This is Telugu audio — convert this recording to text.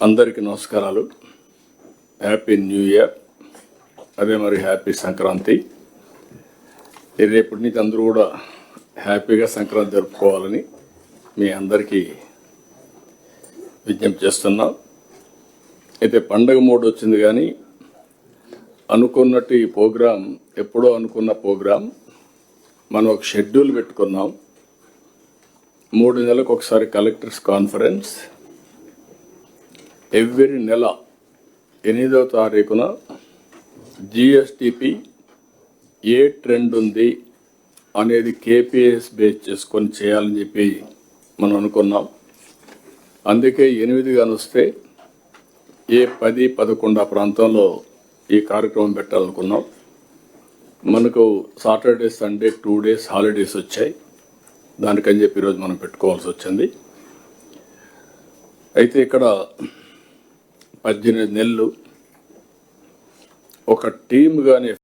అందరికీ నమస్కారాలు. హ్యాపీ న్యూ ఇయర్, అదే మరి హ్యాపీ సంక్రాంతి. రేపటి నుంచి అందరూ కూడా హ్యాపీగా సంక్రాంతి జరుపుకోవాలని మీ అందరికీ విజ్ఞప్తి చేస్తున్నాం. అయితే పండగ మోడ్ వచ్చింది, కానీ అనుకున్నట్టు ఈ ప్రోగ్రాం ఎప్పుడో అనుకున్న ప్రోగ్రాం మనం ఒక షెడ్యూల్ పెట్టుకున్నాం. 3 నెలలకు ఒకసారి కలెక్టర్స్ కాన్ఫరెన్స్, ఎవ్రీ నెల 8వ తారీఖున జిఎస్టిపి ఏ ట్రెండ్ ఉంది అనేది కేపీఎస్ బేస్ చేసుకొని చేయాలని చెప్పి మనం అనుకున్నాం. అందుకే 8 గాని వస్తే ఏ 10, 11 ఆ ప్రాంతంలో ఈ కార్యక్రమం పెట్టాలనుకున్నాం. మనకు సాటర్డే, సండే 2 days హాలిడేస్ వచ్చాయి. దానికని చెప్పి ఈరోజు మనం పెట్టుకోవాల్సి వచ్చింది. అయితే ఇక్కడ 18 నెలలు ఒక టీమ్ కానీ